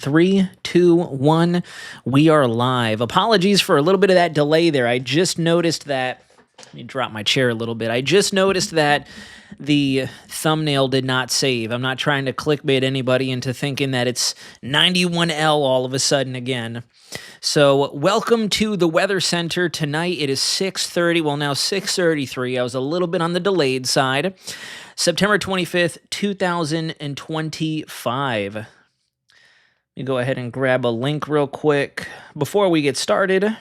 Three, two, one. We are live. Apologies for a little bit of that delay there. I just noticed that. Let me drop my chair a little bit. I just noticed that the thumbnail did not save. I'm not trying to clickbait anybody into thinking that it's 91L all of a sudden again. So welcome to the Weather Center. Tonight it is 6:30. Well, now 6:33. I was a little bit on the delayed side. September 25th, 2025. Let me go ahead and grab a link real quick before we get started.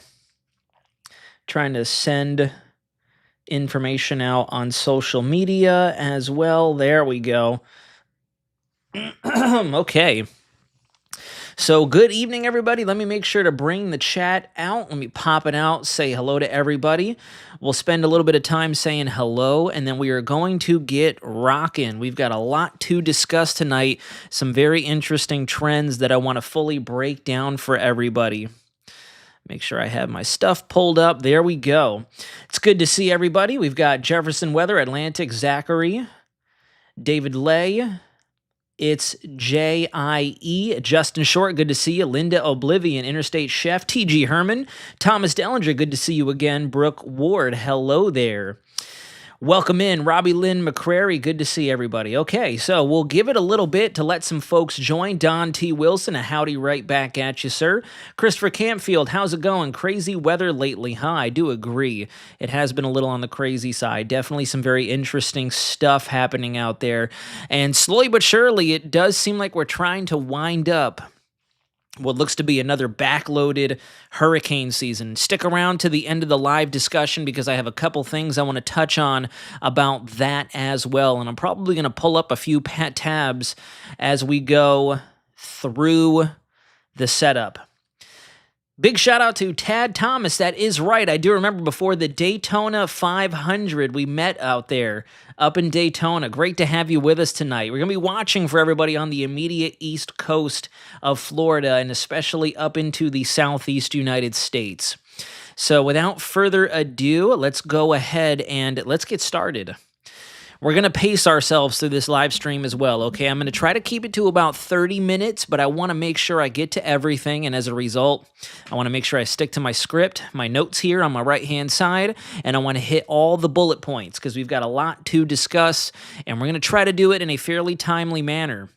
Trying to send information out on social media as well. There we go. Okay. So good evening, everybody. Let me make sure to bring the chat out. Let me pop it out, say hello to everybody. We'll spend a little bit of time saying hello, and then we are going to get rocking. We've got a lot to discuss tonight, some very interesting trends that I want to fully break down for everybody. Make sure I have my stuff pulled up. There we go. It's good to see everybody. We've got Jefferson Weather, Atlantic, Zachary, David Lay. It's J.I.E. Justin Short, good to see you. Linda Oblivion, Interstate Chef. T.G. Herman. Thomas Dellinger, good to see you again. Brooke Ward, hello there. Welcome in, Robbie Lynn McCrary. Good to see everybody. Okay, so we'll give it a little bit to let some folks join. Don T. Wilson, a howdy right back at you, sir. Christopher Campfield, how's it going? Crazy weather lately, huh? I do agree. It has been a little on the crazy side. Definitely some very interesting stuff happening out there. And slowly but surely, it does seem like we're trying to wind up what looks to be another backloaded hurricane season. Stick around to the end of the live discussion because I have a couple things I want to touch on about that as well. And I'm probably going to pull up a few tabs as we go through the setup. Big shout out to Tad Thomas. That is right. I do remember before the Daytona 500, we met out there up in Daytona. Great to have you with us tonight. We're going to be watching for everybody on the immediate east coast of Florida and especially up into the southeast United States. So without further ado, let's go ahead and let's get started. We're going to pace ourselves through this live stream as well, okay? I'm going to try to keep it to about 30 minutes, but I want to make sure I get to everything, and as a result, I want to make sure I stick to my script, my notes here on my right-hand side, and I want to hit all the bullet points because we've got a lot to discuss, and we're going to try to do it in a fairly timely manner.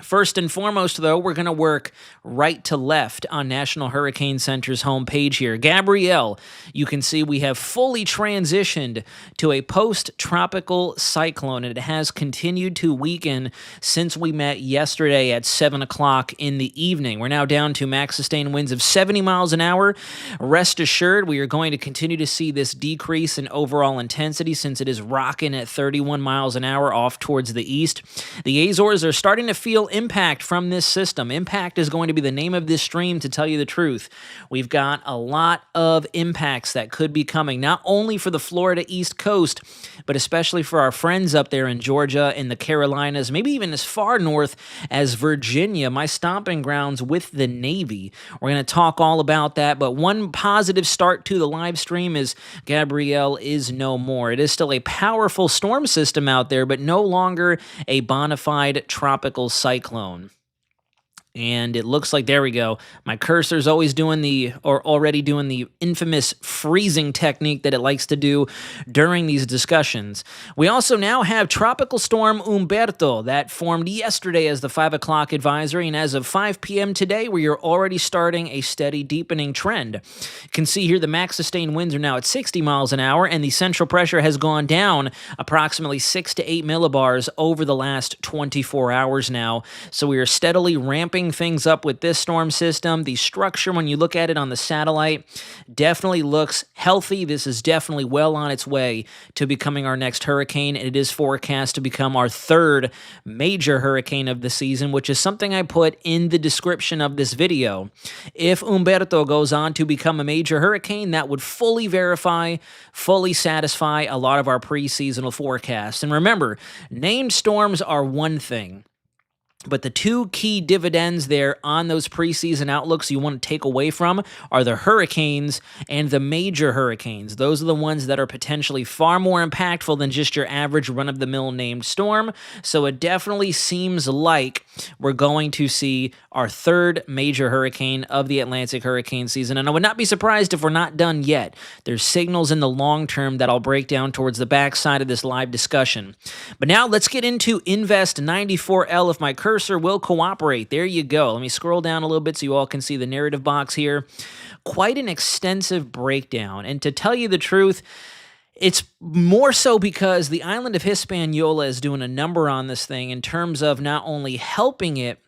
First and foremost, though, we're going to work right to left on National Hurricane Center's homepage here. Gabrielle, you can see we have fully transitioned to a post-tropical cyclone, and it has continued to weaken since we met yesterday at 7 o'clock in the evening. We're now down to max sustained winds of 70 miles an hour. Rest assured, we are going to continue to see this decrease in overall intensity since it is rocking at 31 miles an hour off towards the east. The Azores are starting to feel impact from this system. Impact is going to be the name of this stream, to tell you the truth. We've got a lot of impacts that could be coming, not only for the Florida East Coast, but especially for our friends up there in Georgia and the Carolinas, maybe even as far north as Virginia, my stomping grounds with the Navy. We're going to talk all about that, but one positive start to the live stream is Gabrielle is no more. It is still a powerful storm system out there, but no longer a bona fide tropical cyclone. And it looks like, there we go. My cursor's always already doing the infamous freezing technique that it likes to do during these discussions. We also now have Tropical Storm Humberto that formed yesterday as the 5 o'clock advisory, and as of 5 p.m. today, we are already starting a steady deepening trend. You can see here the max sustained winds are now at 60 miles an hour, and the central pressure has gone down approximately 6 to 8 millibars over the last 24 hours now. So we are steadily ramping things up with this storm system. The structure, when you look at it on the satellite, definitely looks healthy. This is definitely well on its way to becoming our next hurricane, and it is forecast to become our third major hurricane of the season, which is something I put in the description of this video. If Humberto goes on to become a major hurricane, that would fully verify, fully satisfy a lot of our pre-seasonal forecasts. And remember, named storms are one thing. But the two key dividends there on those preseason outlooks you want to take away from are the hurricanes and the major hurricanes. Those are the ones that are potentially far more impactful than just your average run-of-the-mill named storm. So it definitely seems like we're going to see our third major hurricane of the Atlantic hurricane season. And I would not be surprised if we're not done yet. There's signals in the long term that I'll break down towards the backside of this live discussion. But now let's get into Invest 94L if my cursor will cooperate. There you go. Let me scroll down a little bit so you all can see the narrative box here. Quite an extensive breakdown. And to tell you the truth, it's more so because the island of Hispaniola is doing a number on this thing in terms of not only helping it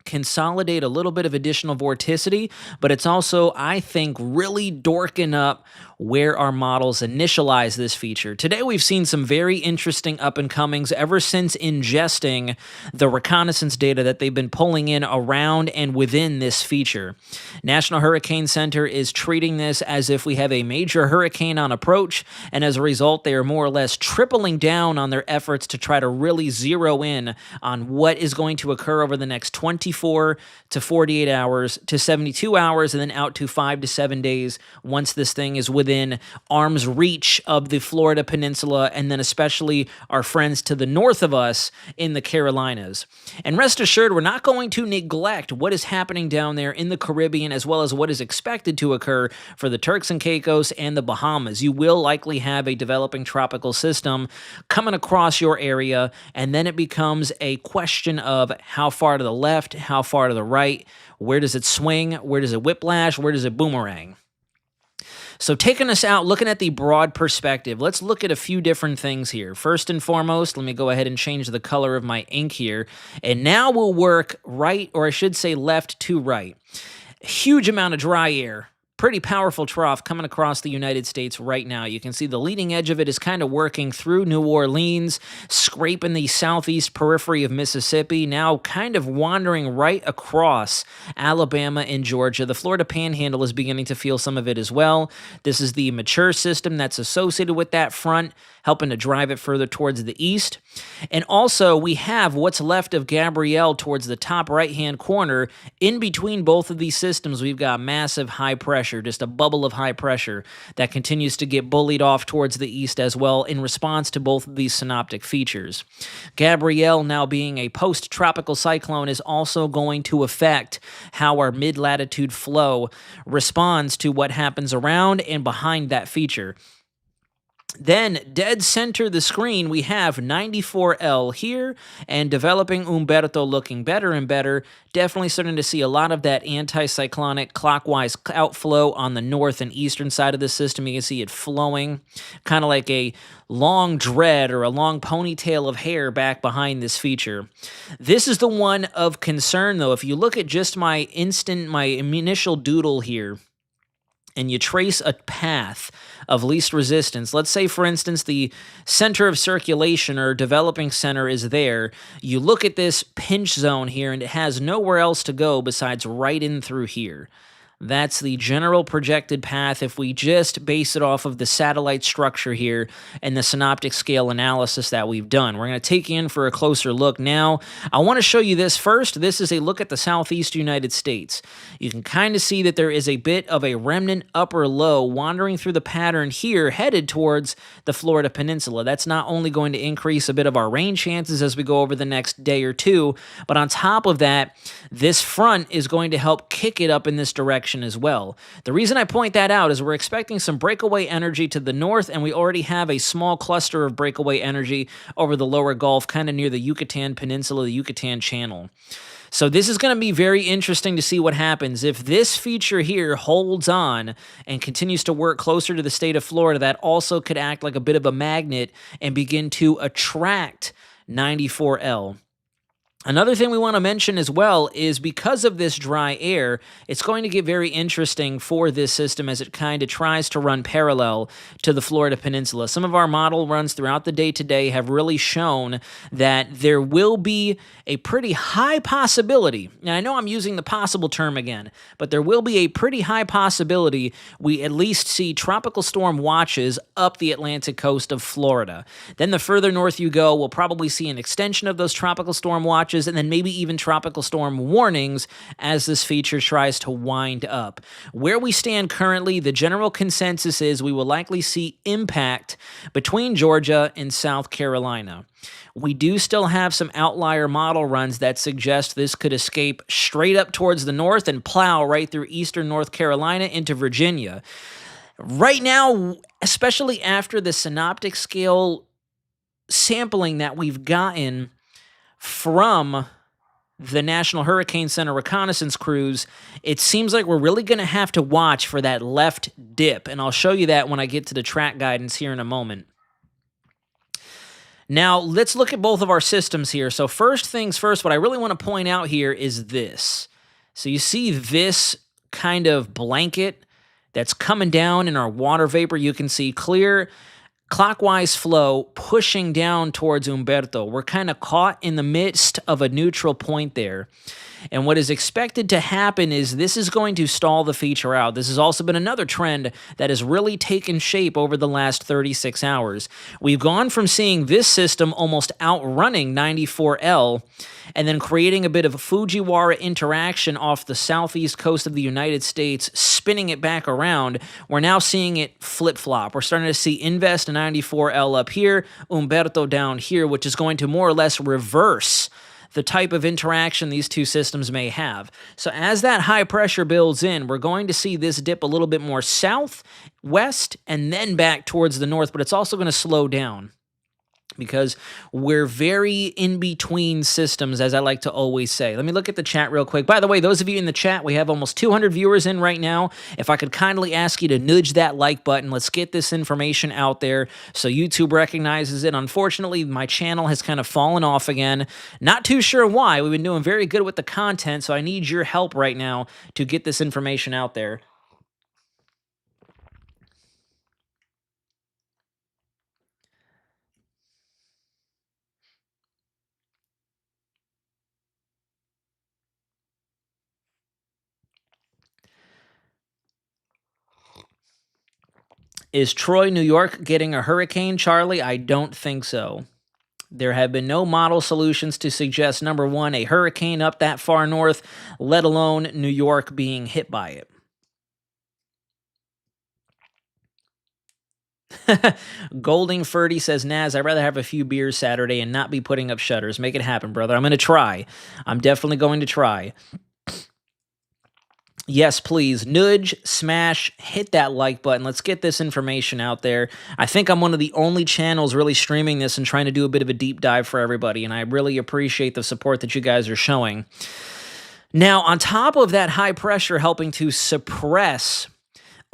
consolidate a little bit of additional vorticity, but it's also, I think, really dorking up where our models initialize this feature. Today, we've seen some very interesting up-and-comings ever since ingesting the reconnaissance data that they've been pulling in around and within this feature. National Hurricane Center is treating this as if we have a major hurricane on approach, and as a result, they are more or less tripling down on their efforts to try to really zero in on what is going to occur over the next 24 to 48 hours to 72 hours and then out to 5 to 7 days once this thing is within arm's reach of the Florida Peninsula, and then especially our friends to the north of us in the Carolinas. And rest assured, we're not going to neglect what is happening down there in the Caribbean, as well as what is expected to occur for the Turks and Caicos and the Bahamas. You will likely have a developing tropical system coming across your area, and then it becomes a question of how far to the left, how far to the right, where does it swing, where does it whiplash, where does it boomerang. So taking us out, looking at the broad perspective, let's look at a few different things here. First and foremost, let me go ahead and change the color of my ink here. And now we'll work right, or I should say left to right. Huge amount of dry air. Pretty powerful trough coming across the United States right now. You can see the leading edge of it is kind of working through New Orleans, scraping the southeast periphery of Mississippi, now kind of wandering right across Alabama and Georgia. The Florida Panhandle is beginning to feel some of it as well. This is the mature system that's associated with that front, helping to drive it further towards the east. And also, we have what's left of Gabrielle towards the top right-hand corner. In between both of these systems, we've got massive high pressure, just a bubble of high pressure that continues to get bullied off towards the east as well in response to both of these synoptic features. Gabrielle, now being a post-tropical cyclone, is also going to affect how our mid-latitude flow responds to what happens around and behind that feature. Then, dead center the screen, we have 94L here, and developing Humberto looking better and better. Definitely starting to see a lot of that anticyclonic clockwise outflow on the north and eastern side of the system. You can see it flowing, kind of like a long dread or a long ponytail of hair back behind this feature. This is the one of concern, though. If you look at just my initial doodle here, and you trace a path of least resistance, let's say, for instance, the center of circulation or developing center is there, you look at this pinch zone here, and it has nowhere else to go besides right in through here. That's the general projected path if we just base it off of the satellite structure here and the synoptic scale analysis that we've done. We're going to take you in for a closer look now. I want to show you this first. This is a look at the southeast United States. You can kind of see that there is a bit of a remnant upper low wandering through the pattern here headed towards the Florida Peninsula. That's not only going to increase a bit of our rain chances as we go over the next day or two, but on top of that, this front is going to help kick it up in this direction as well. The reason I point that out is we're expecting some breakaway energy to the north, and we already have a small cluster of breakaway energy over the lower Gulf, kind of near the Yucatan Peninsula, the Yucatan Channel. So this is going to be very interesting to see what happens. If this feature here holds on and continues to work closer to the state of Florida, that also could act like a bit of a magnet and begin to attract 94L. Another thing we want to mention as well is because of this dry air, it's going to get very interesting for this system as it kind of tries to run parallel to the Florida Peninsula. Some of our model runs throughout the day today have really shown that there will be a pretty high possibility, and I know I'm using the possible term again, but there will be a pretty high possibility we at least see tropical storm watches up the Atlantic coast of Florida. Then the further north you go, we'll probably see an extension of those tropical storm watches watches, and then maybe even tropical storm warnings as this feature tries to wind up. Where we stand currently, the general consensus is we will likely see impact between Georgia and South Carolina. We do still have some outlier model runs that suggest this could escape straight up towards the north and plow right through eastern North Carolina into Virginia. Right now, especially after the synoptic scale sampling that we've gotten from the National Hurricane Center reconnaissance crews, it seems like we're really going to have to watch for that left dip, and I'll show you that when I get to the track guidance here in a moment. Now, let's look at both of our systems here. So first things first, what I really want to point out here is this. So you see this kind of blanket that's coming down in our water vapor. You can see clear clockwise flow pushing down towards Humberto. We're kind of caught in the midst of a neutral point there. And what is expected to happen is this is going to stall the feature out. This has also been another trend that has really taken shape over the last 36 hours. We've gone from seeing this system almost outrunning 94L and then creating a bit of a Fujiwara interaction off the southeast coast of the United States, spinning it back around. We're now seeing it flip-flop. We're starting to see Invest 94L up here, Humberto down here, which is going to more or less reverse the type of interaction these two systems may have. So as that high pressure builds in, we're going to see this dip a little bit more south, west, and then back towards the north, but it's also going to slow down because we're very in between systems, as I like to always say. Let me look at the chat real quick. By the way, those of you in the chat, we have almost 200 viewers in right now. If I could kindly ask you to nudge that like button, let's get this information out there so YouTube recognizes it. Unfortunately, my channel has kind of fallen off again. Not too sure why. We've been doing very good with the content, so I need your help right now to get this information out there. Is Troy, New York getting a hurricane, Charlie? I don't think so. There have been no model solutions to suggest, number one, a hurricane up that far north, let alone New York being hit by it. Golding Ferdy says, Naz, I'd rather have a few beers Saturday and not be putting up shutters. Make it happen, brother. I'm going to try. I'm definitely going to try. Yes, please. Nudge, smash, hit that like button. Let's get this information out there. I think I'm one of the only channels really streaming this and trying to do a bit of a deep dive for everybody, and I really appreciate the support that you guys are showing. Now, on top of that high pressure helping to suppress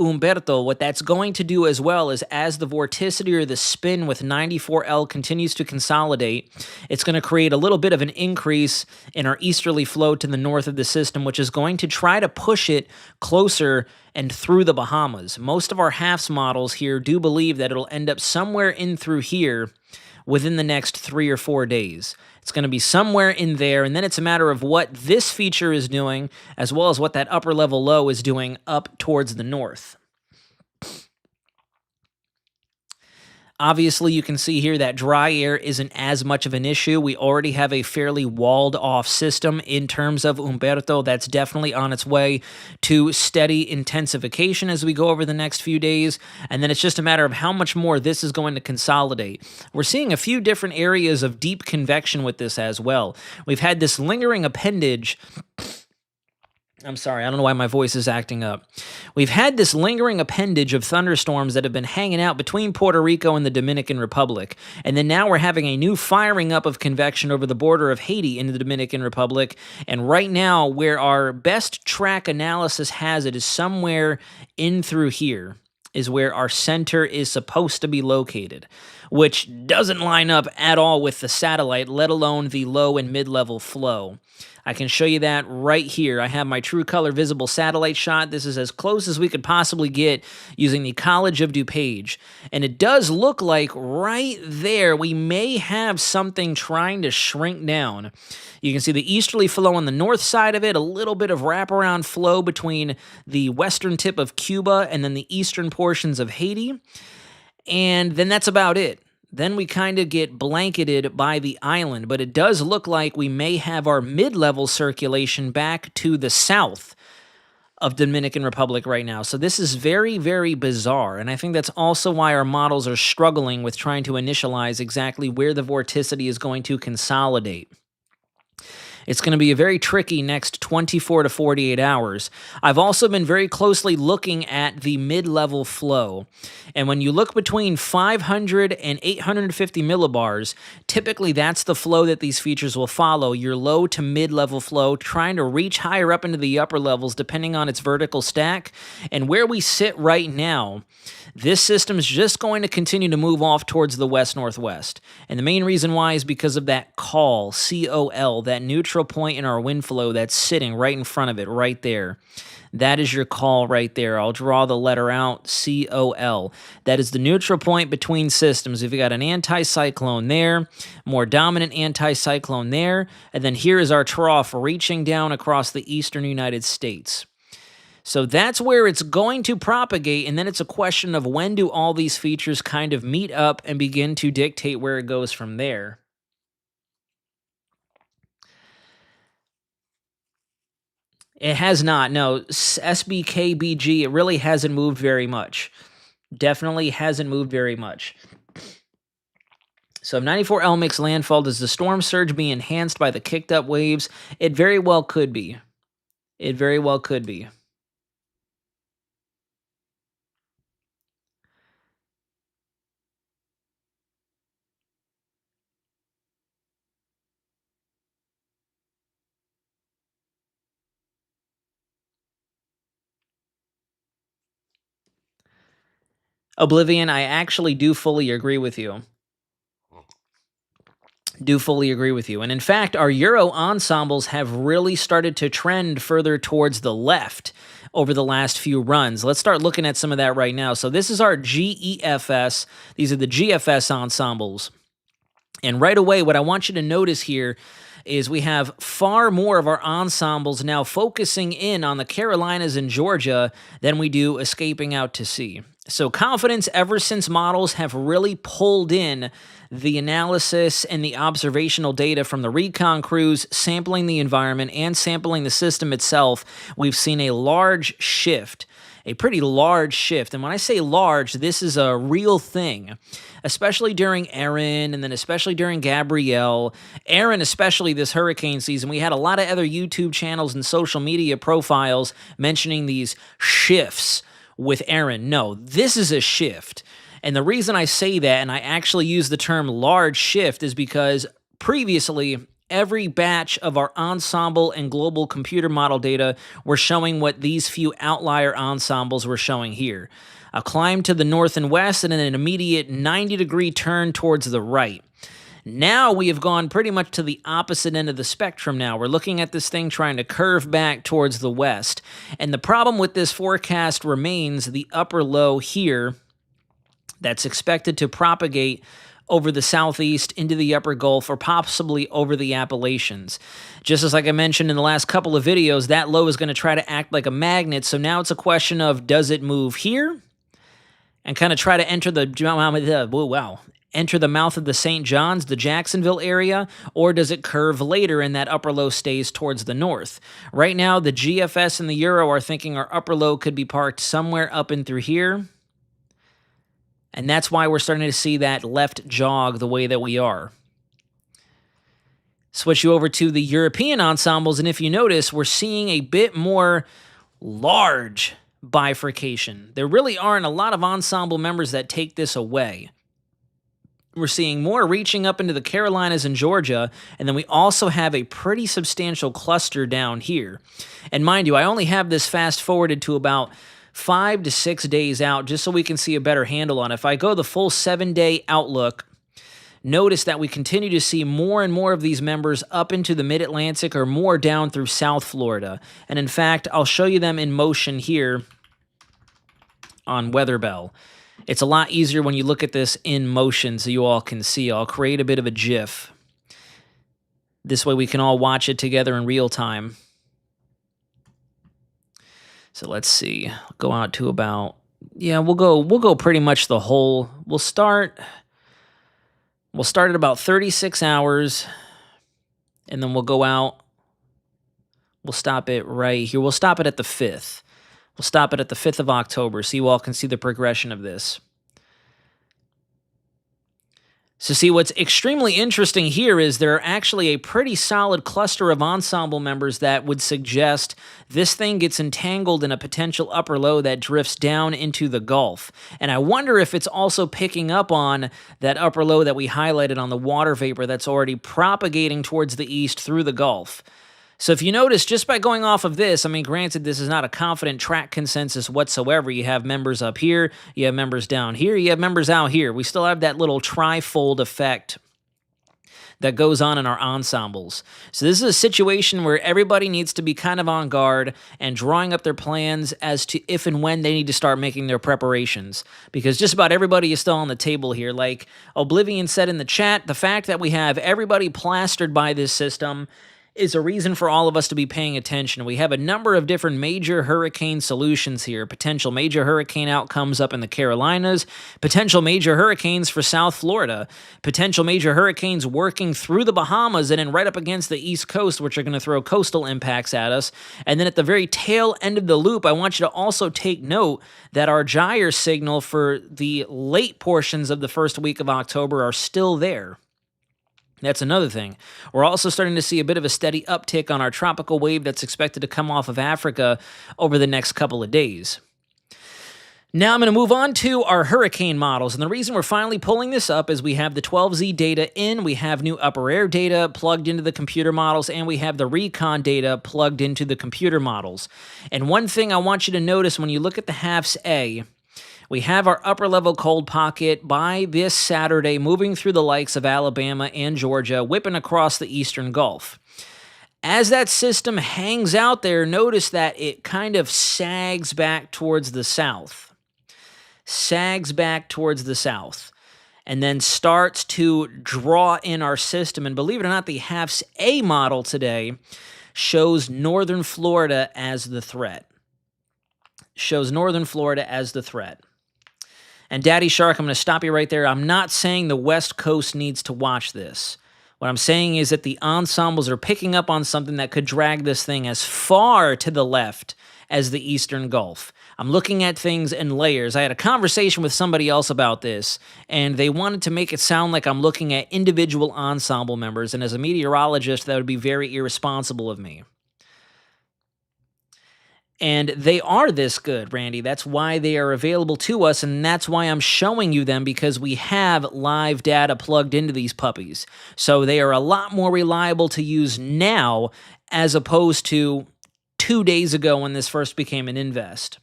Humberto, what that's going to do as well is as the vorticity or the spin with 94L continues to consolidate, it's going to create a little bit of an increase in our easterly flow to the north of the system, which is going to try to push it closer and through the Bahamas. Most of our HAFS models here do believe that it'll end up somewhere in through here within the next 3 or 4 days. It's going to be somewhere in there, and then it's a matter of what this feature is doing, as well as what that upper level low is doing up towards the north. Obviously, you can see here that dry air isn't as much of an issue. We already have a fairly walled-off system in terms of Humberto. That's definitely on its way to steady intensification as we go over the next few days, and then it's just a matter of how much more this is going to consolidate. We're seeing a few different areas of deep convection with this as well. We've had this lingering appendage. I'm sorry, I don't know why my voice is acting up. We've had this lingering appendage of thunderstorms that have been hanging out between Puerto Rico and the Dominican Republic. And then now we're having a new firing up of convection over the border of Haiti into the Dominican Republic. And right now, where our best track analysis has it is somewhere in through here is where our center is supposed to be located, which doesn't line up at all with the satellite, let alone the low and mid-level flow. I can show you that right here. I have my true color visible satellite shot. This is as close as we could possibly get using the College of DuPage. And it does look like right there we may have something trying to shrink down. You can see the easterly flow on the north side of it, a little bit of wraparound flow between the western tip of Cuba and then the eastern portions of Haiti. And then that's about it. then we kind of get blanketed by the island, but it does look like we may have our mid-level circulation back to the south of Dominican Republic right now. So this is very, very bizarre, and I think that's also why our models are struggling with trying to initialize exactly where the vorticity is going to consolidate. It's going to be a very tricky next 24 to 48 hours. I've also been very closely looking at the mid-level flow. And when you look between 500 and 850 millibars, typically that's the flow that these features will follow, your low to mid-level flow, trying to reach higher up into the upper levels depending on its vertical stack. And where we sit right now, this system is just going to continue to move off towards the west-northwest. And the main reason why is because of that call, C-O-L, that neutral point in our wind flow that's sitting right in front of it, right there. That is your call right there. I'll draw the letter out, C-O-L. That is the neutral point between systems. If you got an anticyclone there, more dominant anticyclone there, and then here is our trough reaching down across the eastern United States. So that's where it's going to propagate, and then it's a question of when do all these features kind of meet up and begin to dictate where it goes from there. It has not. No, SBKBG, it really hasn't moved very much. Definitely hasn't moved very much. So if 94L makes landfall, does the storm surge be enhanced by the kicked up waves? It very well could be. It very well could be. Oblivion, I actually do fully agree with you. Do fully agree with you. And in fact, our Euro ensembles have really started to trend further towards the left over the last few runs. Let's start looking at some of that right now. So this is our GEFS. These are the GFS ensembles. And right away, what I want you to notice here is we have far more of our ensembles now focusing in on the Carolinas and Georgia than we do escaping out to sea. So confidence, ever since models have really pulled in the analysis and the observational data from the recon crews, sampling the environment and sampling the system itself, we've seen a large shift. A pretty large shift. And when I say large, this is a real thing, especially during Erin and then especially during Gabrielle. Erin, especially this hurricane season, we had a lot of other YouTube channels and social media profiles mentioning these shifts with Erin. No, this is a shift. And the reason I say that, and I actually use the term large shift, is because previously, every batch of our ensemble and global computer model data were showing what these few outlier ensembles were showing here. A climb to the north and west and an immediate 90-degree turn towards the right. Now we have gone pretty much to the opposite end of the spectrum now. We're looking at this thing trying to curve back towards the west. And the problem with this forecast remains the upper low here that's expected to propagate over the southeast into the upper Gulf or possibly over the Appalachians. Just as like I mentioned in the last couple of videos, that low is going to try to act like a magnet. So now it's a question of, does it move here and kind of try to enter enter the mouth of the St. John's, the Jacksonville area, or does it curve later and that upper low stays towards the north? Right now, the GFS and the Euro are thinking our upper low could be parked somewhere up and through here. And that's why we're starting to see that left jog the way that we are. Switch you over to the European ensembles, and if you notice, we're seeing a bit more large bifurcation. There really aren't a lot of ensemble members that take this away. We're seeing more reaching up into the Carolinas and Georgia, and then we also have a pretty substantial cluster down here. And mind you, I only have this fast forwarded to about 5 to 6 days out, just so we can see a better handle on it. If I go the full 7-day outlook, notice that we continue to see more and more of these members up into the mid-Atlantic or more down through South Florida. And in fact, I'll show you them in motion here on Weatherbell. It's a lot easier when you look at this in motion so you all can see. I'll create a bit of a GIF. This way we can all watch it together in real time. So let's see. Go out to about, yeah, we'll go pretty much the whole. We'll start We'll start at about 36 hours, and then we'll go out. We'll stop it right here. We'll stop it at the 5th. We'll stop it at the 5th of October so you all can see the progression of this. So see, what's extremely interesting here is there are actually a pretty solid cluster of ensemble members that would suggest this thing gets entangled in a potential upper low that drifts down into the Gulf. And I wonder if it's also picking up on that upper low that we highlighted on the water vapor that's already propagating towards the east through the Gulf. So if you notice, just by going off of this, I mean, granted, this is not a confident track consensus whatsoever. You have members up here, you have members down here, you have members out here. We still have that little trifold effect that goes on in our ensembles. So this is a situation where everybody needs to be kind of on guard and drawing up their plans as to if and when they need to start making their preparations. Because just about everybody is still on the table here. Like Oblivion said in the chat, the fact that we have everybody plastered by this system is a reason for all of us to be paying attention. We have a number of different major hurricane solutions here. Potential major hurricane outcomes up in the Carolinas, potential major hurricanes for South Florida, potential major hurricanes working through the Bahamas and then right up against the East Coast, which are going to throw coastal impacts at us. And then at the very tail end of the loop, I want you to also take note that our gyre signal for the late portions of the first week of October are still there. That's another thing. We're also starting to see a bit of a steady uptick on our tropical wave that's expected to come off of Africa over the next couple of days. Now I'm going to move on to our hurricane models, and the reason we're finally pulling this up is we have the 12Z data in, we have new upper air data plugged into the computer models, and we have the recon data plugged into the computer models. And one thing I want you to notice when you look at the HAFS A, we have our upper level cold pocket by this Saturday moving through the likes of Alabama and Georgia, whipping across the eastern Gulf. As that system hangs out there, notice that it kind of sags back towards the south. Sags back towards the south. And then starts to draw in our system. And believe it or not, the HAFS A model today shows northern Florida as the threat. Shows northern Florida as the threat. And Daddy Shark, I'm going to stop you right there. I'm not saying the West Coast needs to watch this. What I'm saying is that the ensembles are picking up on something that could drag this thing as far to the left as the Eastern Gulf. I'm looking at things in layers. I had a conversation with somebody else about this, and they wanted to make it sound like I'm looking at individual ensemble members, and as a meteorologist, that would be very irresponsible of me. And they are this good, Randy. That's why they are available to us, and that's why I'm showing you them, because we have live data plugged into these puppies. So they are a lot more reliable to use now as opposed to 2 days ago when this first became an invest.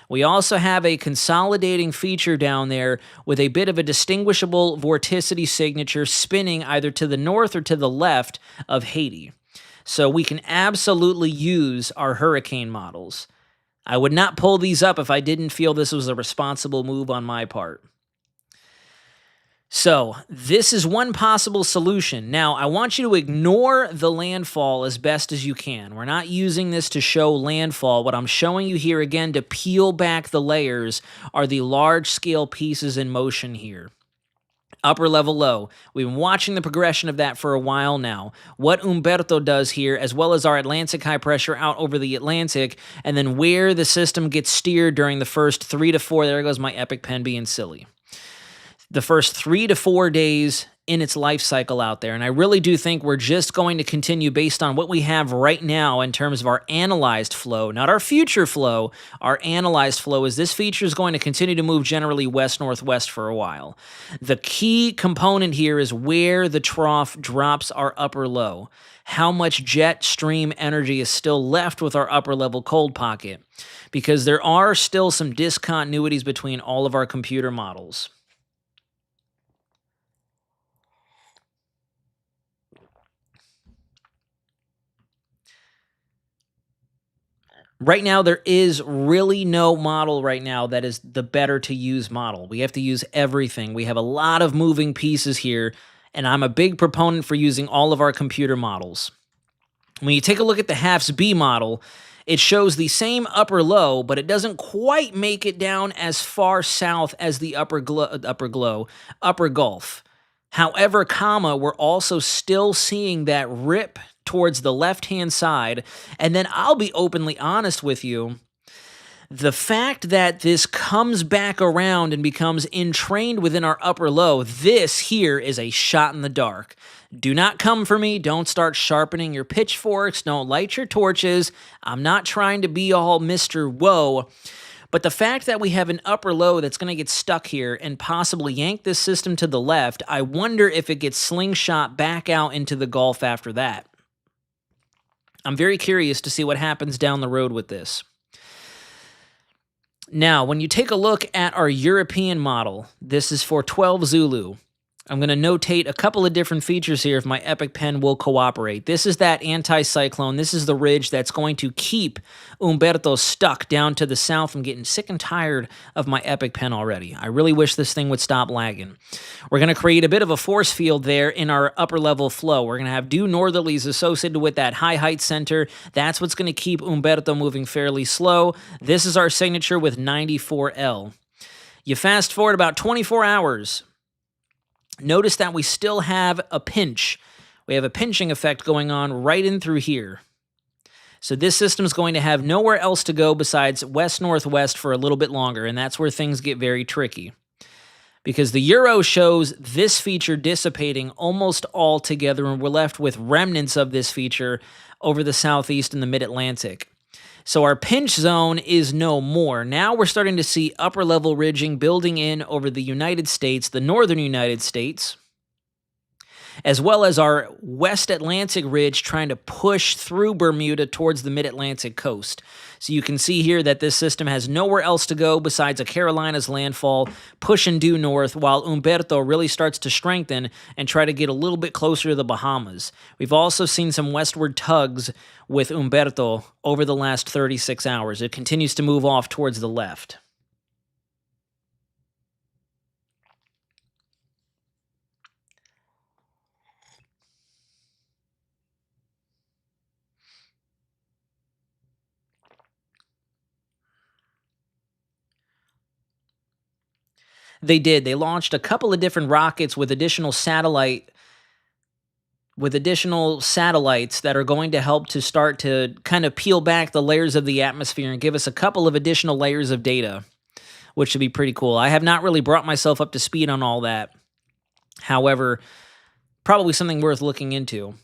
We also have a consolidating feature down there with a bit of a distinguishable vorticity signature spinning either to the north or to the left of Haiti. So we can absolutely use our hurricane models. I would not pull these up if I didn't feel this was a responsible move on my part. So this is one possible solution. Now, I want you to ignore the landfall as best as you can. We're not using this to show landfall. What I'm showing you here, again, to peel back the layers, are the large-scale pieces in motion here. Upper level low. We've been watching the progression of that for a while now. What Humberto does here, as well as our Atlantic high pressure out over the Atlantic, and then where the system gets steered during the first 3 to 4, there goes my epic pen being silly. The first 3 to 4 days in its life cycle out there. And I really do think we're just going to continue based on what we have right now in terms of our analyzed flow, not our future flow. Our analyzed flow is this feature is going to continue to move generally west-northwest for a while. The key component here is where the trough drops our upper low. How much jet stream energy is still left with our upper level cold pocket, because there are still some discontinuities between all of our computer models. Right now, there is really no model right now that is the better to use model. We have to use everything. We have a lot of moving pieces here, and I'm a big proponent for using all of our computer models. When you take a look at the HAFS B model, it shows the same upper low, but it doesn't quite make it down as far south as the upper Gulf. However, comma, we're also still seeing that rip towards the left-hand side. And then I'll be openly honest with you. The fact that this comes back around and becomes entrained within our upper low, this here is a shot in the dark. Do not come for me. Don't start sharpening your pitchforks. Don't light your torches. I'm not trying to be all Mr. Whoa. But the fact that we have an upper low that's going to get stuck here and possibly yank this system to the left, I wonder if it gets slingshot back out into the Gulf after that. I'm very curious to see what happens down the road with this. Now, when you take a look at our European model, this is for 12 Zulu. I'm going to notate a couple of different features here if my Epic Pen will cooperate. This is that anti-cyclone. This is the ridge that's going to keep Humberto stuck down to the south. I'm getting sick and tired of my Epic Pen already. I really wish this thing would stop lagging. We're going to create a bit of a force field there in our upper level flow. We're going to have due northerlies associated with that high height center. That's what's going to keep Humberto moving fairly slow. This is our signature with 94L. You fast forward about 24 hours. Notice that we still have a pinch. We have a pinching effect going on right in through here. So this system is going to have nowhere else to go besides west-northwest for a little bit longer, and that's where things get very tricky. Because the Euro shows this feature dissipating almost altogether, and we're left with remnants of this feature over the southeast and the mid-Atlantic. So our pinch zone is no more. Now we're starting to see upper-level ridging building in over the United States, the northern United States, as well as our West Atlantic ridge trying to push through Bermuda towards the mid-Atlantic coast. So you can see here that this system has nowhere else to go besides a Carolinas landfall, pushing due north, while Humberto really starts to strengthen and try to get a little bit closer to the Bahamas. We've also seen some westward tugs with Humberto over the last 36 hours. It continues to move off towards the left. They did. They launched a couple of different rockets with additional satellites that are going to help to start to kind of peel back the layers of the atmosphere and give us a couple of additional layers of data, which should be pretty cool. I have not really brought myself up to speed on all that. However, probably something worth looking into.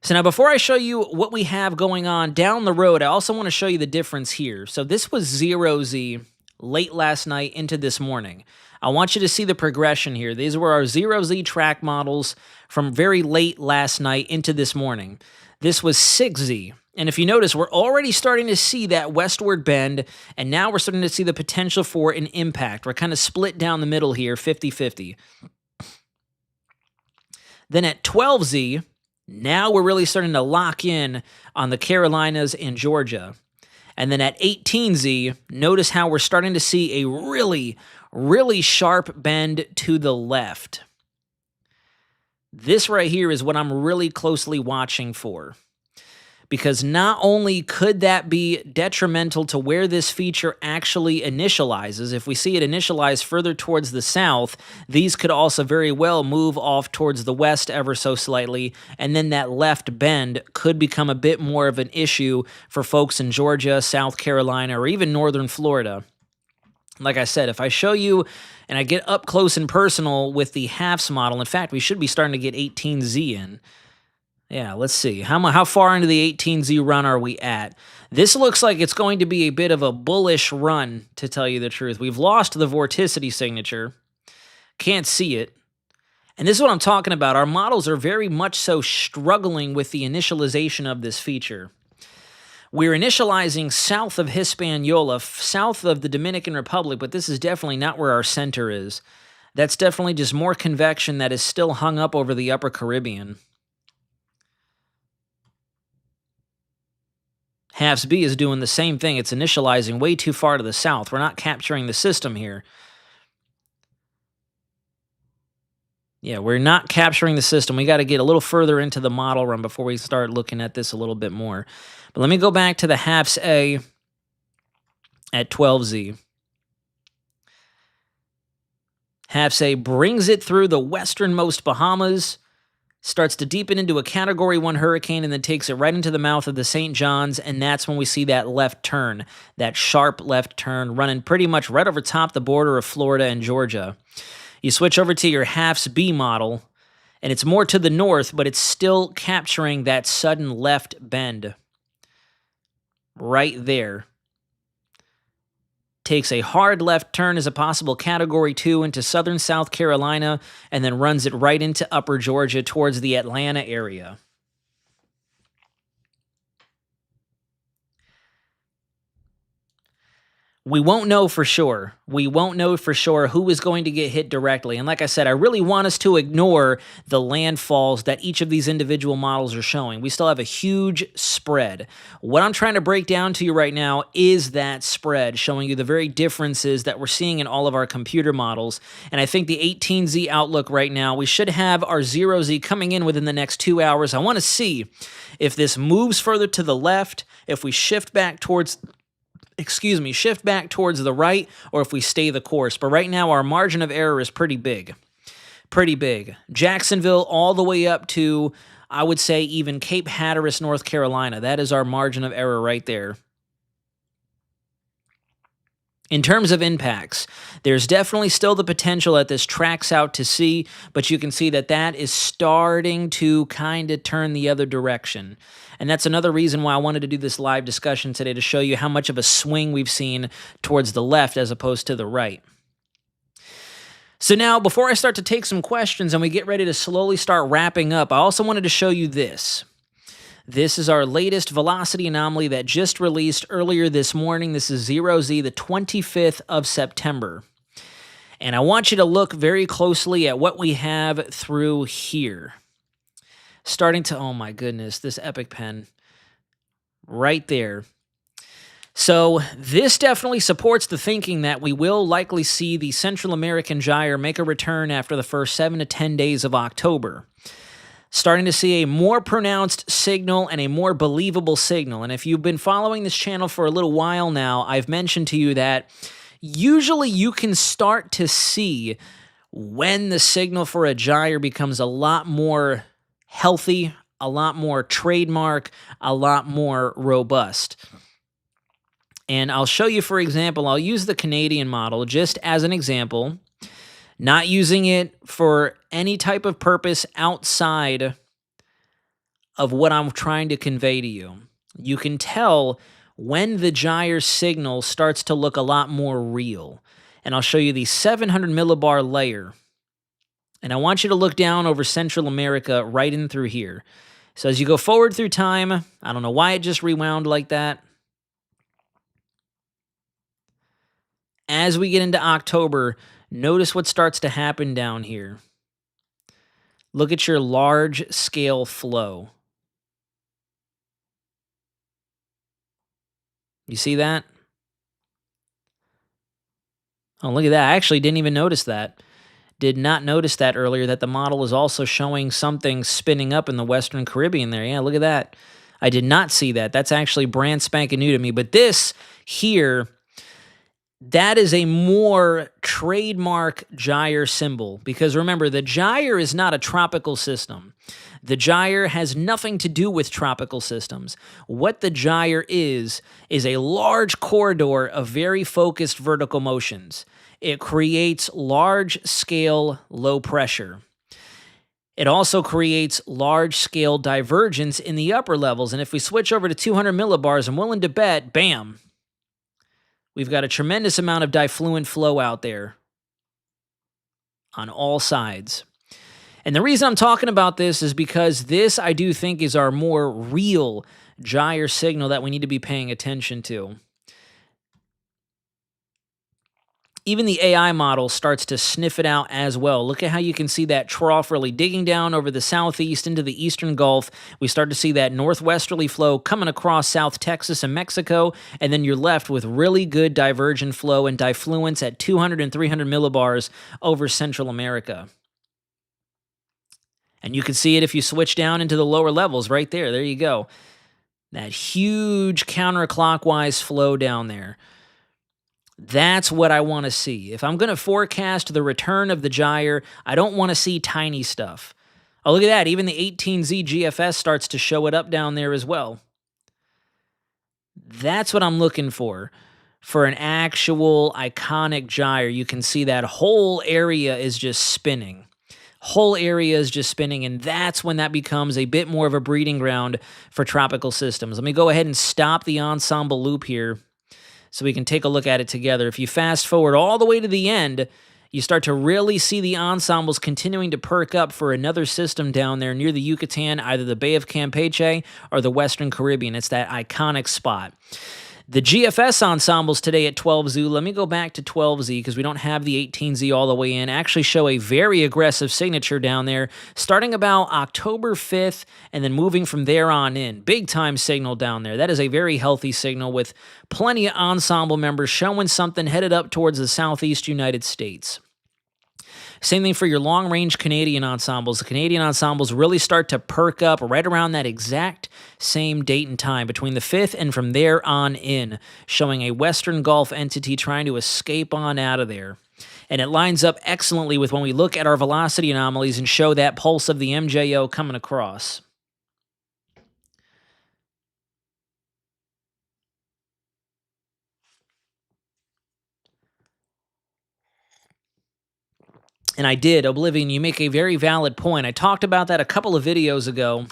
So now before I show you what we have going on down the road, I also want to show you the difference here. So this was 0Z late last night into this morning. I want you to see the progression here. These were our 0Z track models from very late last night into this morning. This was 6Z. And if you notice, we're already starting to see that westward bend, and now we're starting to see the potential for an impact. We're kind of split down the middle here, 50-50. Then at 12Z, now we're really starting to lock in on the Carolinas and Georgia. And then at 18Z, notice how we're starting to see a really, really sharp bend to the left. This right here is what I'm really closely watching for. Because not only could that be detrimental to where this feature actually initializes, if we see it initialize further towards the south, these could also very well move off towards the west ever so slightly, and then that left bend could become a bit more of an issue for folks in Georgia, South Carolina, or even northern Florida. Like I said, if I show you and I get up close and personal with the halves model, in fact, we should be starting to get 18Z in. Yeah, let's see. How far into the 18Z run are we at? This looks like it's going to be a bit of a bullish run, to tell you the truth. We've lost the vorticity signature. Can't see it. And this is what I'm talking about. Our models are very much so struggling with the initialization of this feature. We're initializing south of Hispaniola, south of the Dominican Republic, but this is definitely not where our center is. That's definitely just more convection that is still hung up over the upper Caribbean. Halves B is doing the same thing. It's initializing way too far to the south. We're not capturing the system here. Yeah, we're not capturing the system. We got to get a little further into the model run before we start looking at this a little bit more. But let me go back to the halves A at 12Z. Half A brings it through the westernmost Bahamas, starts to deepen into a Category 1 hurricane, and then takes it right into the mouth of the St. John's, and that's when we see that left turn, that sharp left turn, running pretty much right over top the border of Florida and Georgia. You switch over to your Half B model, and it's more to the north, but it's still capturing that sudden left bend right there. Takes a hard left turn as a possible Category 2 into southern South Carolina, and then runs it right into upper Georgia towards the Atlanta area. We won't know for sure. We won't know for sure who is going to get hit directly. And like I said, I really want us to ignore the landfalls that each of these individual models are showing. We still have a huge spread. What I'm trying to break down to you right now is that spread, showing you the very differences that we're seeing in all of our computer models. And I think the 18Z outlook right now, we should have our 0Z coming in within the next 2 hours. I want to see if this moves further to the left, if we shift back towards the right, or if we stay the course. But right now, our margin of error is pretty big. Pretty big. Jacksonville all the way up to, I would say, even Cape Hatteras, North Carolina. That is our margin of error right there. In terms of impacts, there's definitely still the potential that this tracks out to sea, but you can see that that is starting to kind of turn the other direction. And that's another reason why I wanted to do this live discussion today, to show you how much of a swing we've seen towards the left as opposed to the right. So now, before I start to take some questions and we get ready to slowly start wrapping up, I also wanted to show you this. This is our latest velocity anomaly that just released earlier this morning. This is 0Z, the 25th of September. And I want you to look very closely at what we have through here. Starting to, oh my goodness, this epic pen right there. So this definitely supports the thinking that we will likely see the Central American Gyre make a return after the first 7 to 10 days of October. Starting to see a more pronounced signal and a more believable signal. And if you've been following this channel for a little while now, I've mentioned to you that usually you can start to see when the signal for a gyre becomes a lot more healthy, a lot more trademark, a lot more robust. And I'll show you, for example, I'll use the Canadian model just as an example. Not using it for any type of purpose outside of what I'm trying to convey to you. You can tell when the gyre signal starts to look a lot more real. And I'll show you the 700 millibar layer. And I want you to look down over Central America right in through here. So as you go forward through time, I don't know why it just rewound like that. As we get into October, notice what starts to happen down here. Look at your large-scale flow. You see that? Oh, look at that. I actually didn't even notice that. Did not notice that earlier, that the model is also showing something spinning up in the Western Caribbean there. Yeah, look at that. I did not see that. That's actually brand spanking new to me. But this here, that is a more trademark gyre symbol, because remember, the gyre is not a tropical system. The gyre has nothing to do with tropical systems. What the gyre is a large corridor of very focused vertical motions. It creates large-scale low pressure. It also creates large-scale divergence in the upper levels. And if we switch over to 200 millibars, I'm willing to bet, bam, we've got a tremendous amount of diffluent flow out there on all sides. And the reason I'm talking about this is because this, I do think, is our more real gyre signal that we need to be paying attention to. Even the AI model starts to sniff it out as well. Look at how you can see that trough really digging down over the southeast into the eastern Gulf. We start to see that northwesterly flow coming across South Texas and Mexico, and then you're left with really good divergent flow and diffluence at 200 and 300 millibars over Central America. And you can see it if you switch down into the lower levels right there. There you go. That huge counterclockwise flow down there. That's what I want to see. If I'm going to forecast the return of the gyre, I don't want to see tiny stuff. Oh, look at that. Even the 18Z GFS starts to show it up down there as well. That's what I'm looking for an actual iconic gyre. You can see that whole area is just spinning. Whole area is just spinning, and that's when that becomes a bit more of a breeding ground for tropical systems. Let me go ahead and stop the ensemble loop here so we can take a look at it together. If you fast forward all the way to the end, you start to really see the ensembles continuing to perk up for another system down there near the Yucatan, either the Bay of Campeche or the Western Caribbean. It's that iconic spot. The GFS ensembles today at 12Z, let me go back to 12Z because we don't have the 18Z all the way in, actually show a very aggressive signature down there, starting about October 5th and then moving from there on in. Big time signal down there. That is a very healthy signal with plenty of ensemble members showing something headed up towards the southeast United States. Same thing for your long-range Canadian ensembles. The Canadian ensembles really start to perk up right around that exact same date and time, between the 5th and from there on in, showing a Western Gulf entity trying to escape on out of there. And it lines up excellently with when we look at our velocity anomalies and show that pulse of the MJO coming across. And I did, Oblivion, you make a very valid point. I talked about that a couple of videos ago.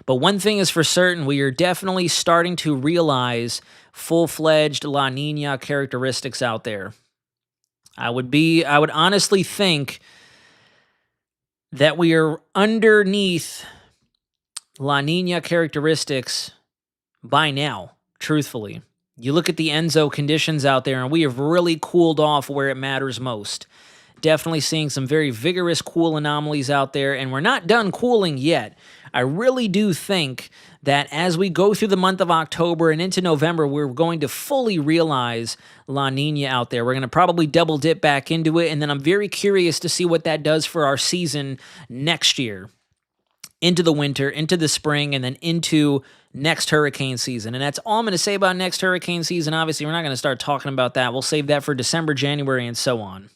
But one thing is for certain, we are definitely starting to realize full-fledged La Nina characteristics out there. I would honestly think that we are underneath La Nina characteristics by now, truthfully. You look at the Enzo conditions out there, and we have really cooled off where it matters most. Definitely seeing some very vigorous cool anomalies out there, and we're not done cooling yet. I really do think that as we go through the month of October and into November, we're going to fully realize La Nina out there. We're going to probably double dip back into it, and then I'm very curious to see what that does for our season next year. Into the winter, into the spring, and then into next hurricane season. And that's all I'm going to say about next hurricane season. Obviously, we're not going to start talking about that. We'll save that for December, January, and so on.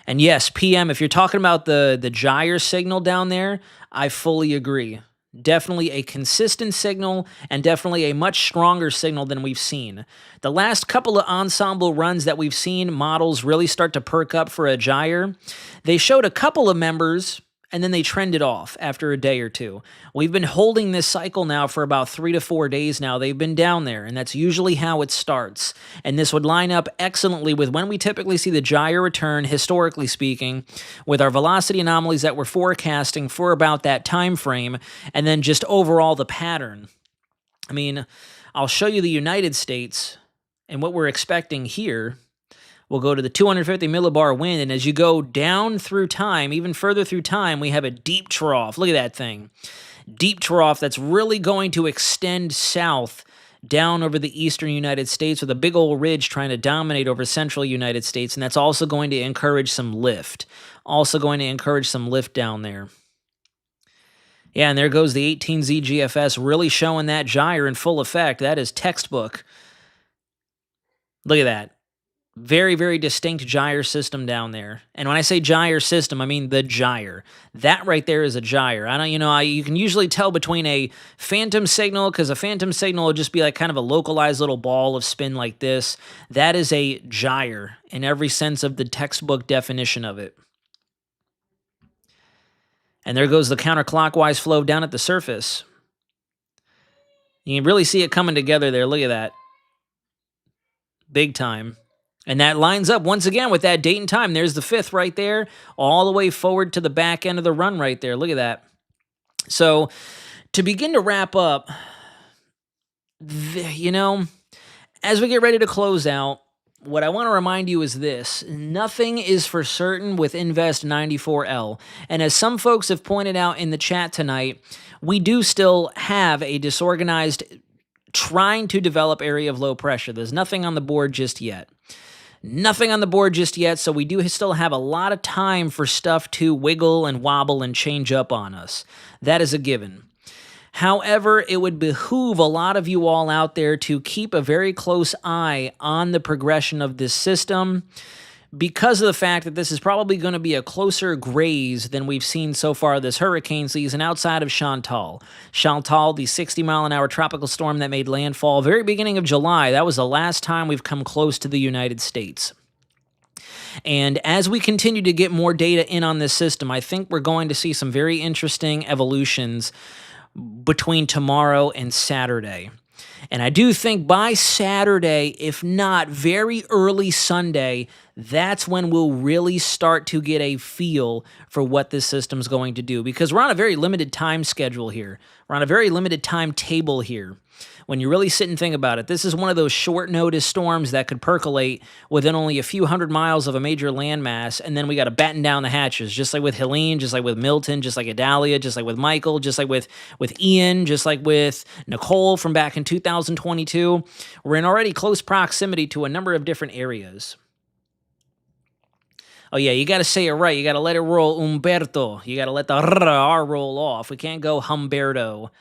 And yes, PM, if you're talking about the gyre signal down there, I fully agree. Definitely a consistent signal and definitely a much stronger signal than we've seen. The last couple of ensemble runs that we've seen models really start to perk up for a gyre, they showed a couple of members and then they trended off after a day or two. We've been holding this cycle now for about 3 to 4 days now. They've been down there, and that's usually how it starts. And this would line up excellently with when we typically see the gyre return, historically speaking, with our velocity anomalies that we're forecasting for about that time frame, and then just overall the pattern. I mean, I'll show you the United States and what we're expecting here. We'll go to the 250 millibar wind, and as you go down through time, even further through time, we have a deep trough. Look at that thing. Deep trough that's really going to extend south down over the eastern United States with a big old ridge trying to dominate over central United States, and that's also going to encourage some lift. Also going to encourage some lift down there. Yeah, and there goes the 18Z GFS really showing that gyre in full effect. That is textbook. Look at that. Very, very distinct gyre system down there. And when I say gyre system, I mean the gyre. That right there is a gyre. You can usually tell between a phantom signal, because a phantom signal will just be like kind of a localized little ball of spin like this. That is a gyre in every sense of the textbook definition of it. And there goes the counterclockwise flow down at the surface. You can really see it coming together there. Look at that. Big time. And that lines up once again with that date and time. There's the 5th right there, all the way forward to the back end of the run right there. Look at that. So to begin to wrap up, as we get ready to close out, what I want to remind you is this. Nothing is for certain with Invest 94L. And as some folks have pointed out in the chat tonight, we do still have a disorganized trying to develop area of low pressure. There's nothing on the board just yet. Nothing on the board just yet, so we do still have a lot of time for stuff to wiggle and wobble and change up on us. That is a given. However, it would behoove a lot of you all out there to keep a very close eye on the progression of this system, because of the fact that this is probably going to be a closer graze than we've seen so far this hurricane season outside of Chantal. Chantal, the 60-mile-an-hour tropical storm that made landfall very beginning of July, that was the last time we've come close to the United States. And as we continue to get more data in on this system, I think we're going to see some very interesting evolutions between tomorrow and Saturday. And I do think by Saturday, if not very early Sunday, that's when we'll really start to get a feel for what this system's going to do. Because we're on a very limited time schedule here. We're on a very limited timetable here. When you really sit and think about it, this is one of those short notice storms that could percolate within only a few hundred miles of a major landmass, and then we got to batten down the hatches, just like with Helene, just like with Milton, just like Idalia, just like with Michael, just like with Ian, just like with Nicole from back in 2022. We're in already close proximity to a number of different areas. Oh, yeah, you got to say it right. You got to let it roll, Humberto. You got to let the R roll off. We can't go Humberto.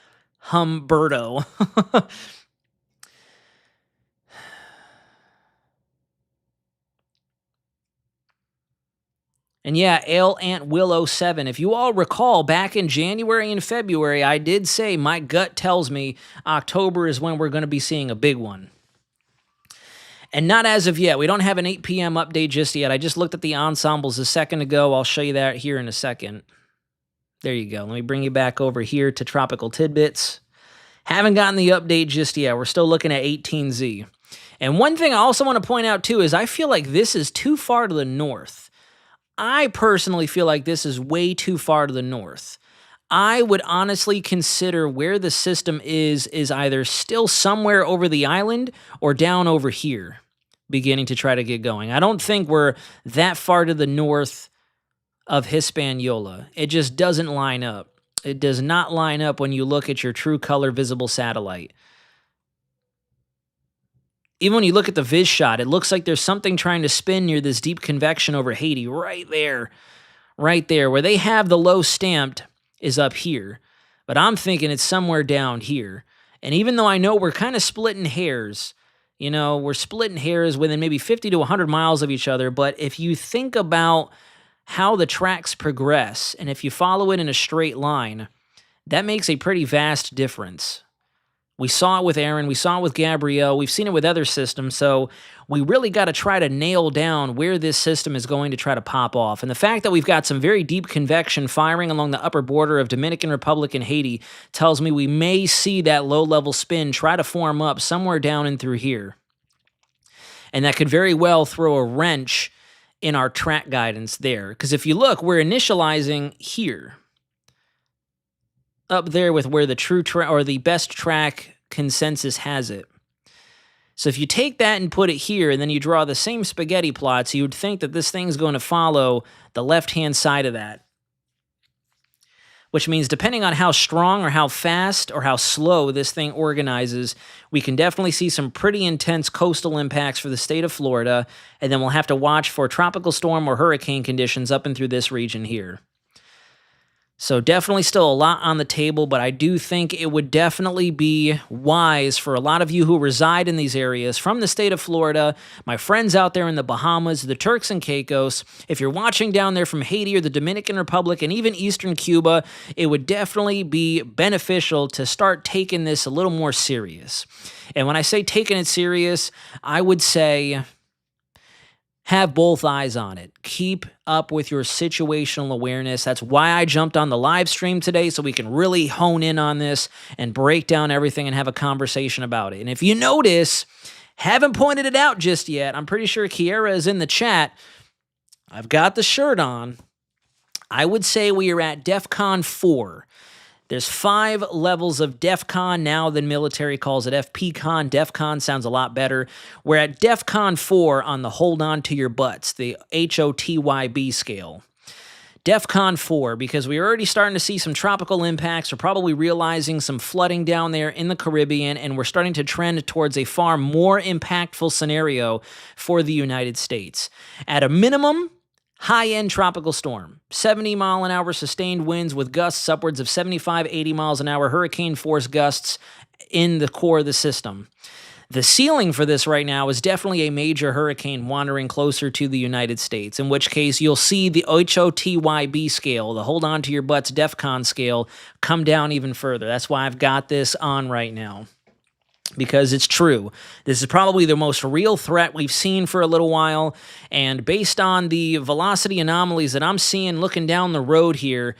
And yeah, Ale Ant Willow 7. If you all recall, back in January and February, I did say my gut tells me October is when we're going to be seeing a big one. And not as of yet. We don't have an 8 p.m. update just yet. I just looked at the ensembles a second ago. I'll show you that here in a second. There you go. Let me bring you back over here to Tropical Tidbits. Haven't gotten the update just yet. We're still looking at 18Z. And one thing I also want to point out, too, is I feel like this is too far to the north. I personally feel like this is way too far to the north. I would honestly consider where the system is either still somewhere over the island or down over here, beginning to try to get going. I don't think we're that far to the north of Hispaniola. It just doesn't line up. It does not line up when you look at your true color visible satellite. Even when you look at the viz shot, it looks like there's something trying to spin near this deep convection over Haiti, right there. Right there. Where they have the low stamped is up here. But I'm thinking it's somewhere down here. And even though I know we're kind of splitting hairs, you know, we're splitting hairs within maybe 50 to 100 miles of each other, but if you think about how the tracks progress, and if you follow it in a straight line, that makes a pretty vast difference. We saw it with Aaron, we saw it with Gabrielle, we've seen it with other systems, so we really got to try to nail down where this system is going to try to pop off. And the fact that we've got some very deep convection firing along the upper border of Dominican Republic and Haiti tells me we may see that low-level spin try to form up somewhere down and through here. And that could very well throw a wrench in our track guidance there. Because if you look, we're initializing here. Up there with where the true or the best track consensus has it. So if you take that and put it here, and then you draw the same spaghetti plots, you would think that this thing's going to follow the left-hand side of that. Which means depending on how strong or how fast or how slow this thing organizes, we can definitely see some pretty intense coastal impacts for the state of Florida, and then we'll have to watch for tropical storm or hurricane conditions up and through this region here. So definitely still a lot on the table, but I do think it would definitely be wise for a lot of you who reside in these areas from the state of Florida, my friends out there in the Bahamas, the Turks and Caicos, if you're watching down there from Haiti or the Dominican Republic and even Eastern Cuba, it would definitely be beneficial to start taking this a little more serious. And when I say taking it serious, I would say have both eyes on it. Keep up with your situational awareness. That's why I jumped on the live stream today, so we can really hone in on this and break down everything and have a conversation about it. And if you notice, haven't pointed it out just yet. I'm pretty sure Kiera is in the chat. I've got the shirt on. I would say we are at DEFCON 4. There's 5 levels of DEFCON now. The military calls it FPCON. DEFCON sounds a lot better. We're at DEFCON 4 on the hold on to your butts, the HOTYB scale. DEFCON 4, because we're already starting to see some tropical impacts. We're probably realizing some flooding down there in the Caribbean, and we're starting to trend towards a far more impactful scenario for the United States. At a minimum, High-end tropical storm. 70-mile-an-hour sustained winds with gusts upwards of 75, 80 miles an hour, hurricane-force gusts in the core of the system. The ceiling for this right now is definitely a major hurricane wandering closer to the United States, in which case you'll see the HOTYB scale, the hold on to your butts DEFCON scale, come down even further. That's why I've got this on right now, because it's true. This is probably the most real threat we've seen for a little while, and based on the velocity anomalies that I'm seeing looking down the road here,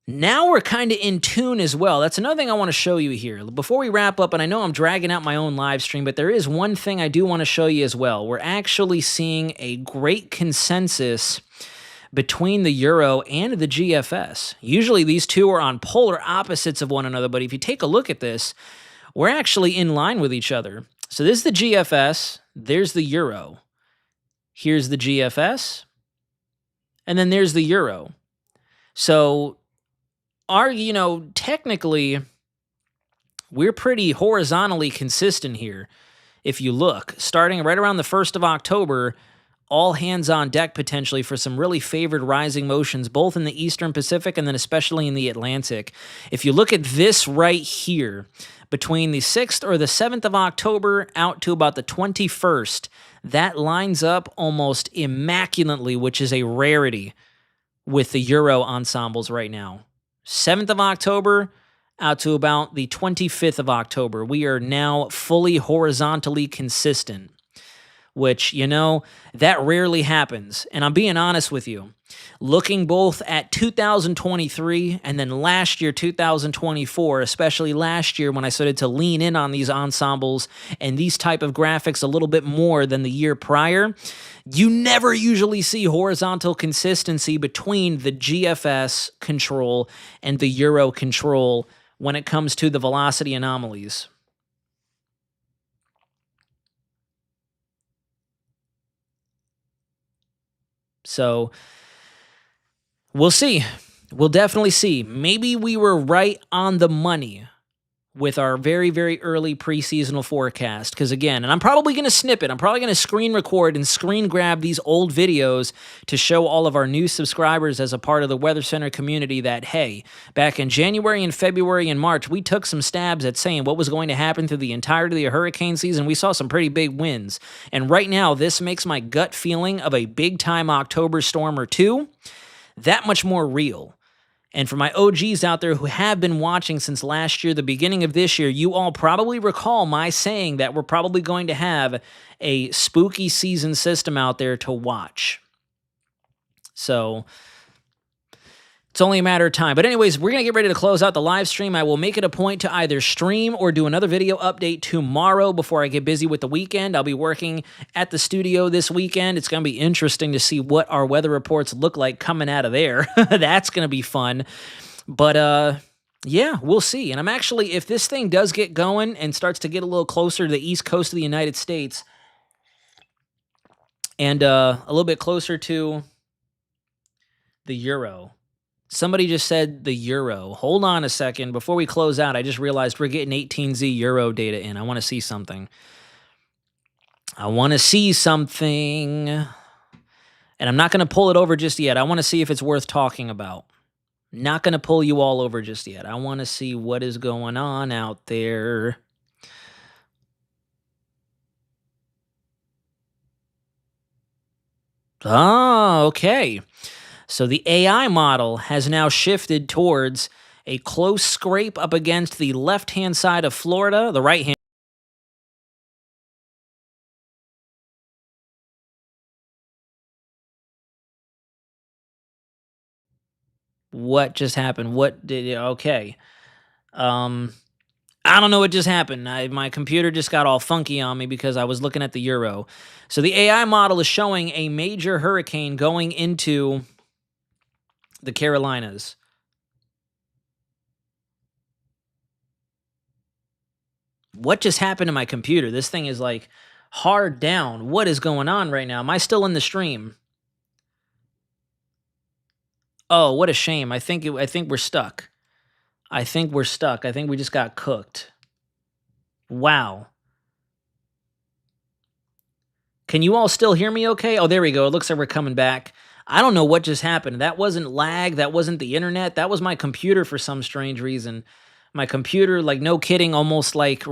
now we're kind of in tune as well. That's another thing I want to show you here. Before we wrap up, and I know I'm dragging out my own live stream, but there is one thing I do want to show you as well. We're actually seeing a great consensus between the Euro and the GFS. Usually these two are on polar opposites of one another, but if you take a look at this, we're actually in line with each other. So this is the GFS, there's the Euro. Here's the GFS, and then there's the Euro. So technically, we're pretty horizontally consistent here. If you look, starting right around the 1st of October, all hands on deck potentially for some really favored rising motions, both in the Eastern Pacific and then especially in the Atlantic. If you look at this right here, between the 6th or the 7th of October out to about the 21st, that lines up almost immaculately, which is a rarity with the Euro ensembles right now. 7th of October out to about the 25th of October. We are now fully horizontally consistent, which, that rarely happens. And I'm being honest with you. Looking both at 2023 and then last year, 2024, especially last year when I started to lean in on these ensembles and these type of graphics a little bit more than the year prior, you never usually see horizontal consistency between the GFS control and the Euro control when it comes to the velocity anomalies. So we'll see. We'll definitely see. Maybe we were right on the money with our very, very early preseasonal forecast. Because again, and I'm probably going to snip it. I'm probably going to screen record and screen grab these old videos to show all of our new subscribers as a part of the Weather Center community that, hey, back in January and February and March, we took some stabs at saying what was going to happen through the entirety of the hurricane season. We saw some pretty big wins. And right now, this makes my gut feeling of a big-time October storm or two that much more real. And for my OGs out there who have been watching since last year, the beginning of this year, you all probably recall my saying that we're probably going to have a spooky season system out there to watch. So it's only a matter of time. But anyways, we're going to get ready to close out the live stream. I will make it a point to either stream or do another video update tomorrow before I get busy with the weekend. I'll be working at the studio this weekend. It's going to be interesting to see what our weather reports look like coming out of there. That's going to be fun. But yeah, we'll see. And I'm actually, if this thing does get going and starts to get a little closer to the east coast of the United States and a little bit closer to the Euro. Somebody just said the Euro. Hold on a second. Before we close out, I just realized we're getting 18Z Euro data in. I want to see something. And I'm not going to pull it over just yet. I want to see if it's worth talking about. Not going to pull you all over just yet. I want to see what is going on out there. Oh, okay. So the AI model has now shifted towards a close scrape up against the left-hand side of Florida, the right-hand. What just happened? Okay. I don't know what just happened. My computer just got all funky on me because I was looking at the Euro. So the AI model is showing a major hurricane going into the Carolinas. What just happened to my computer? This thing is like hard down. What is going on right now? Am I still in the stream? Oh, what a shame. I think we're stuck. I think we're stuck. I think we just got cooked. Wow. Can you all still hear me okay? Oh, there we go. It looks like we're coming back. I don't know what just happened. That wasn't lag. That wasn't the internet. That was my computer for some strange reason. My computer, like no kidding, almost like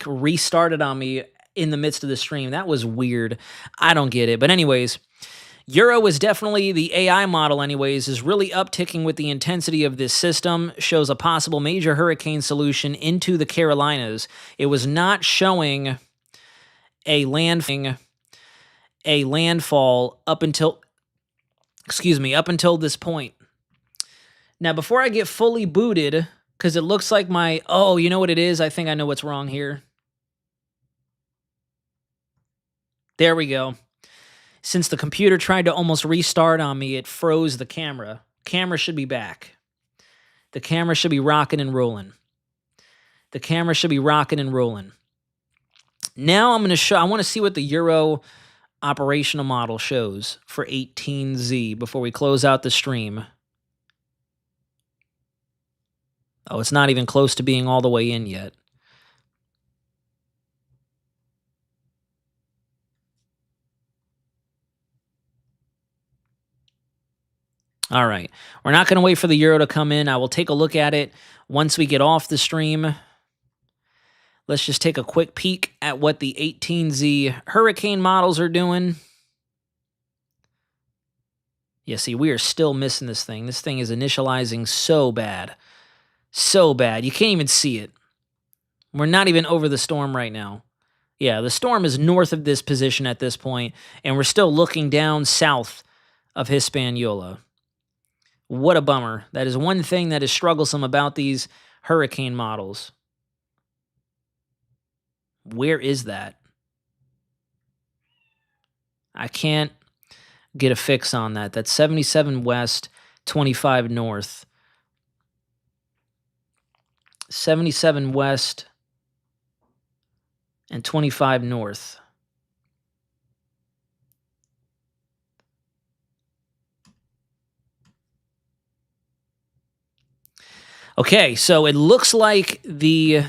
restarted on me in the midst of the stream. That was weird. I don't get it. But anyways, Euro is definitely the AI model anyways, is really upticking with the intensity of this system, shows a possible major hurricane solution into the Carolinas. It was not showing a landfall up until this point. Now, before I get fully booted, because it looks like you know what it is? I think I know what's wrong here. There we go. Since the computer tried to almost restart on me, it froze the camera. Camera should be back. The camera should be rocking and rolling. Now I'm going to show, I want to see what the Euro operational model shows for 18Z before we close out the stream. Oh, it's not even close to being all the way in yet. All right. We're not going to wait for the Euro to come in. I will take a look at it once we get off the stream. Let's just take a quick peek at what the 18Z hurricane models are doing. Yeah, see, we are still missing this thing. This thing is initializing so bad. So bad. You can't even see it. We're not even over the storm right now. Yeah, the storm is north of this position at this point, and we're still looking down south of Hispaniola. What a bummer. That is one thing that is strugglesome about these hurricane models. Where is that? I can't get a fix on that. That's 77 west, 25 north. 77 west and 25 north. Okay, so it looks like the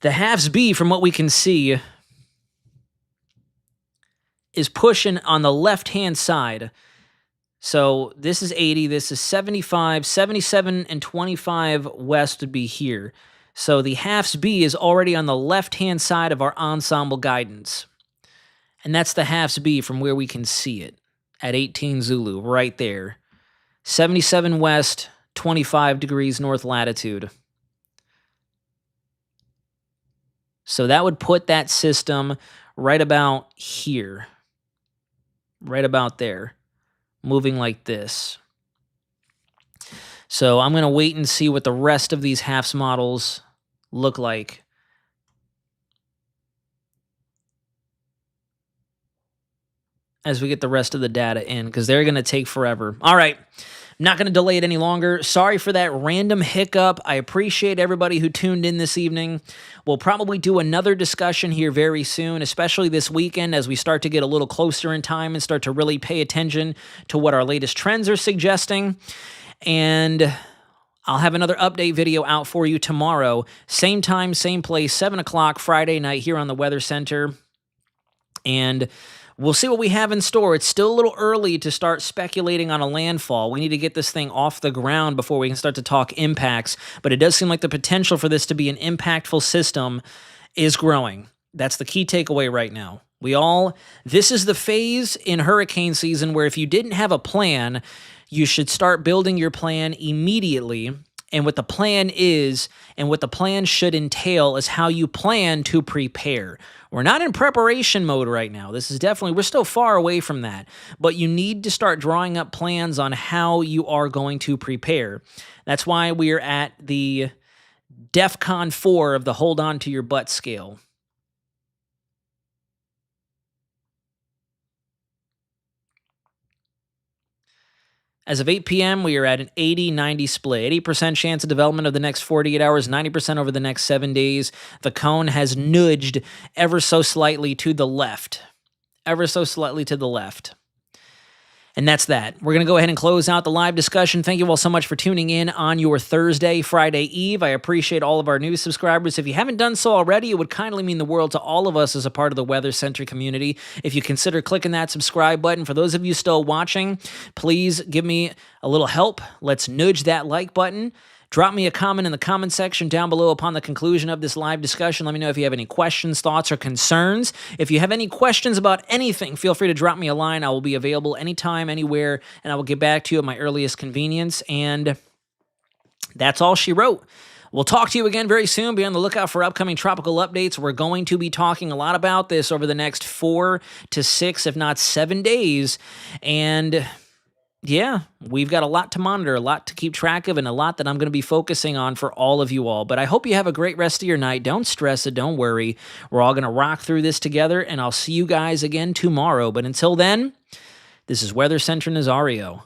halves B, from what we can see, is pushing on the left-hand side. So this is 80, this is 75, 77, and 25 west would be here. So the halves B is already on the left-hand side of our ensemble guidance. And that's the halves B from where we can see it at 18 Zulu, right there. 77 west, 25 degrees north latitude. So that would put that system right about here. Right about there. Moving like this. So I'm going to wait and see what the rest of these halves models look like. As we get the rest of the data in, because they're going to take forever. All right. I'm not going to delay it any longer. Sorry for that random hiccup. I appreciate everybody who tuned in this evening. We'll probably do another discussion here very soon, especially this weekend as we start to get a little closer in time and start to really pay attention to what our latest trends are suggesting. And I'll have another update video out for you tomorrow. Same time, same place, 7 o'clock Friday night here on the Weather Center. And we'll see what we have in store. It's still a little early to start speculating on a landfall. We need to get this thing off the ground before we can start to talk impacts. But it does seem like the potential for this to be an impactful system is growing. That's the key takeaway right now. This is the phase in hurricane season where if you didn't have a plan, you should start building your plan immediately. And what the plan is, and what the plan should entail, is how you plan to prepare. We're not in preparation mode right now. We're still far away from that. But you need to start drawing up plans on how you are going to prepare. That's why we are at the DEFCON 4 of the hold on to your butt scale. As of 8 p.m., we are at an 80-90 split. 80% chance of development of the next 48 hours, 90% over the next 7 days. The cone has nudged ever so slightly to the left. And And that's that. We're going to go ahead and close out the live discussion. Thank you all so much for tuning in on your Thursday, Friday Eve. I appreciate all of our new subscribers. If you haven't done so already, it would kindly mean the world to all of us as a part of the Weather Center community if you consider clicking that subscribe button. For those of you still watching, please give me a little help. Let's nudge that like button. Drop me a comment in the comment section down below upon the conclusion of this live discussion. Let me know if you have any questions, thoughts, or concerns. If you have any questions about anything, feel free to drop me a line. I will be available anytime, anywhere, and I will get back to you at my earliest convenience. And that's all she wrote. We'll talk to you again very soon. Be on the lookout for upcoming tropical updates. We're going to be talking a lot about this over the next 4 to 6, if not 7 days. And yeah, we've got a lot to monitor, a lot to keep track of, and a lot that I'm going to be focusing on for all of you all. But I hope you have a great rest of your night. Don't stress it. Don't worry. We're all going to rock through this together, and I'll see you guys again tomorrow. But until then, this is Weather Center Nazario.